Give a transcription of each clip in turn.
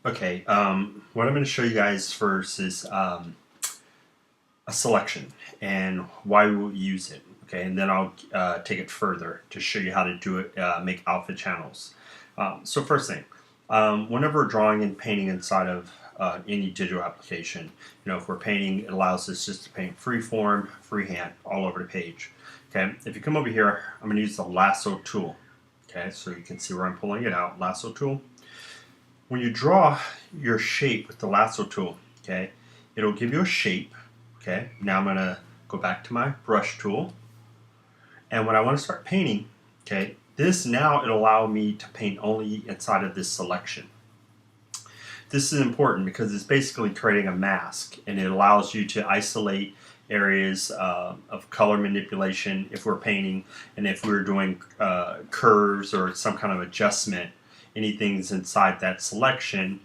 Okay, what I'm going to show you guys first is a selection and why we'll use it. Okay, and then I'll take it further to show you how to do it, make alpha channels. So first thing, whenever we're drawing and painting inside of any digital application, if we're painting, it allows us just to paint freeform, freehand, all over the page. Okay, if you come over here, I'm going to use the lasso tool. Okay, so you can see where I'm pulling it out, lasso tool. When you draw your shape with the lasso tool, okay, it'll give you a shape. Okay, now I'm going to go back to my brush tool. And when I want to start painting, okay, it'll allow me to paint only inside of this selection. This is important because it's basically creating a mask, and it allows you to isolate areas of color manipulation if we're painting, and if we're doing curves or some kind of adjustment, anything's inside that selection,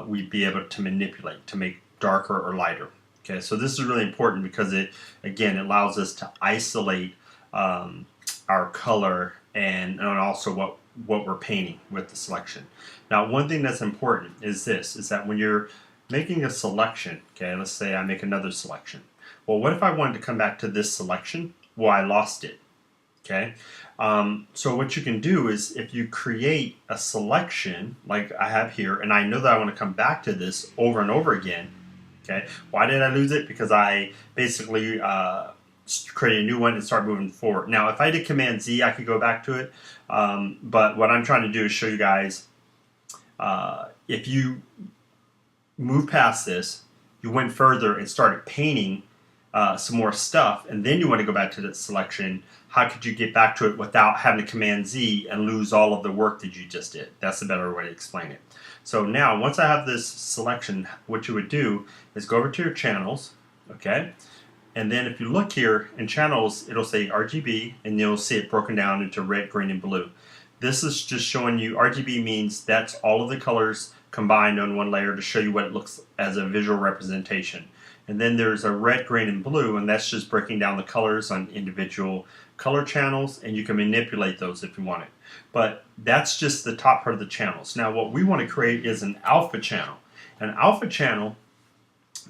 we'd be able to manipulate to make darker or lighter. Okay, so this is really important because it allows us to isolate our color and also what we're painting with the selection. Now, one thing that's important is that when you're making a selection, okay, let's say I make another selection. Well, what if I wanted to come back to this selection? Well, I lost it. Okay, so what you can do is if you create a selection like I have here, and I know that I want to come back to this over and over again. Okay, why did I lose it? Because I basically create a new one and start moving forward. Now, if I did Command Z, I could go back to it, but what I'm trying to do is show you guys if you move past this, you went further and started painting some more stuff, and then you want to go back to that selection, how could you get back to it without having to Command Z and lose all of the work that you just did? That's a better way to explain it. So now, once I have this selection, what you would do is go over to your channels, okay? And then if you look here in channels, it'll say RGB, and you'll see it broken down into red, green, and blue. This is just showing you, RGB means that's all of the colors combined on one layer to show you what it looks as a visual representation. And then there's a red, green, and blue, and that's just breaking down the colors on individual color channels, and you can manipulate those if you want it. But that's just the top part of the channels. Now what we want to create is an alpha channel. An alpha channel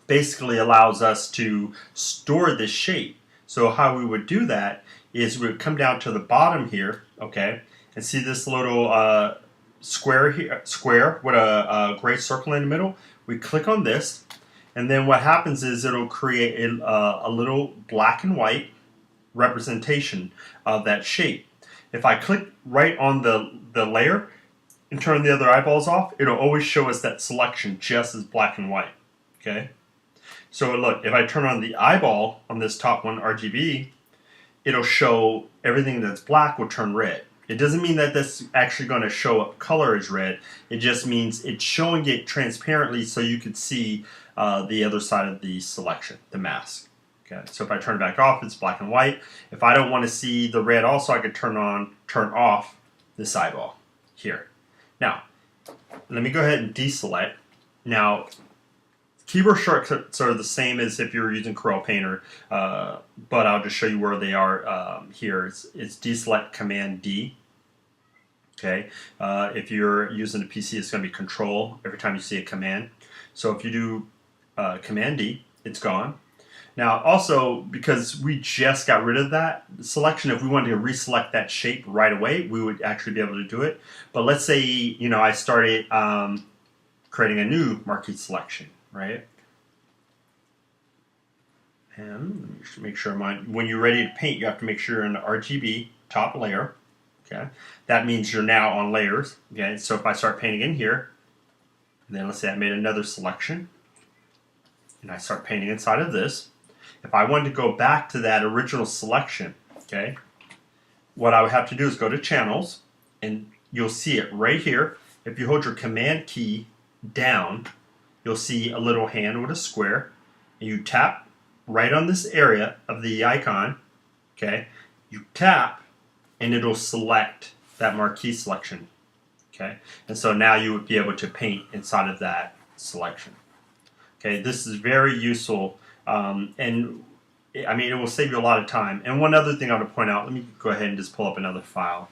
basically allows us to store this shape. So how we would do that is we would come down to the bottom here, okay, and see this little square here, with a gray circle in the middle. We click on this, and then what happens is it'll create a little black and white representation of that shape. If I click right on the layer and turn the other eyeballs off, it'll always show us that selection just as black and white. Okay? So look, if I turn on the eyeball on this top one, RGB, it'll show everything that's black will turn red. It doesn't mean that that's actually going to show up color as red. It just means it's showing it transparently so you could see the other side of the selection, the mask. Okay, so if I turn it back off, it's black and white. If I don't want to see the red also, I could turn off this eyeball here. Now, let me go ahead and deselect. Now, keyboard shortcuts are the same as if you're using Corel Painter, but I'll just show you where they are here. It's deselect Command D. Okay, if you're using a PC, it's going to be Control every time you see a command. So if you do Command D, it's gone. Now also, because we just got rid of that selection, if we wanted to reselect that shape right away, we would actually be able to do it. But let's say, I started creating a new marquee selection, right? And let me make sure when you're ready to paint, you have to make sure you're in the RGB top layer. Okay, that means you're now on layers. Okay, so if I start painting in here, and then let's say I made another selection, and I start painting inside of this. If I wanted to go back to that original selection, okay, what I would have to do is go to channels, and you'll see it right here. If you hold your command key down, you'll see a little hand with a square, and you tap right on this area of the icon, okay, you tap, and it'll select that marquee selection, okay, and so now you would be able to paint inside of that selection. Okay, this is very useful, and I mean, it will save you a lot of time. And one other thing I want to point out, let me go ahead and just pull up another file,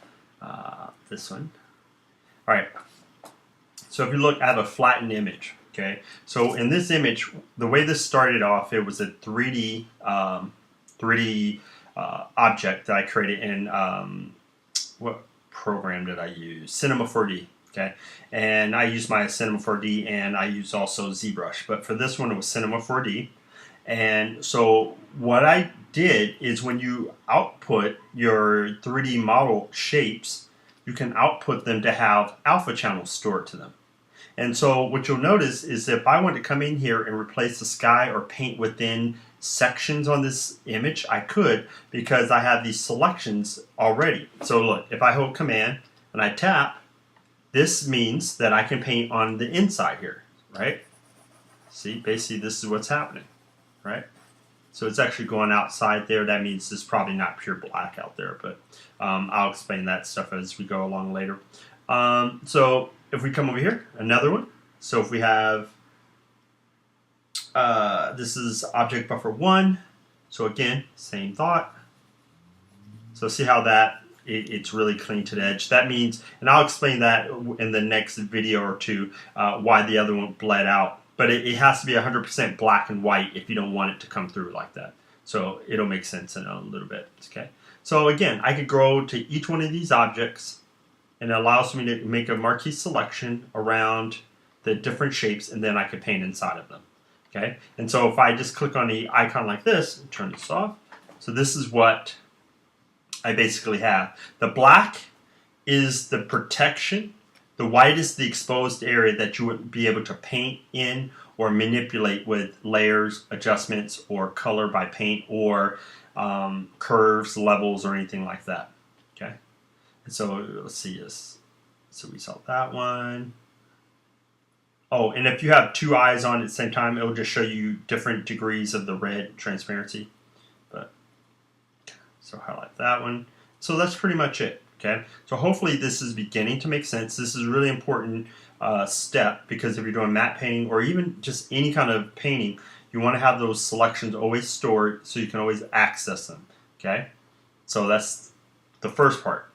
this one. All right, So if you look, I have a flattened image. Okay, so in this image, the way this started off, it was a 3D object that I created in what program did I use? Cinema 4D. Okay, and I used my Cinema 4D, and I used also ZBrush. But for this one, it was Cinema 4D. And so what I did is when you output your 3D model shapes, you can output them to have alpha channels stored to them. And so what you'll notice is if I want to come in here and replace the sky or paint within sections on this image, I could, because I have these selections already. So look, if I hold Command and I tap, this means that I can paint on the inside here, right? See, basically this is what's happening, right? So it's actually going outside there. That means it's probably not pure black out there, but I'll explain that stuff as we go along later. So if we come over here, another one. So if we have, this is object buffer 1. So again, same thought. So see how that, it's really clean to the edge. That means, and I'll explain that in the next video or two, why the other one bled out. But it has to be 100% black and white if you don't want it to come through like that. So it'll make sense in a little bit. Okay. So again, I could go to each one of these objects, and it allows me to make a marquee selection around the different shapes, and then I could paint inside of them. Okay. And so if I just click on the icon like this and turn this off, so this is what I basically have. The black is the protection. The white is the exposed area that you would be able to paint in or manipulate with layers, adjustments, or color by paint, or curves, levels, or anything like that. Okay, and so let's see this. So we saw that one. Oh, and if you have two eyes on at the same time, it will just show you different degrees of the red transparency. But so highlight that one. So that's pretty much it. Okay, so hopefully this is beginning to make sense. This is a really important step, because if you're doing matte painting or even just any kind of painting, you want to have those selections always stored so you can always access them. Okay, so that's the first part.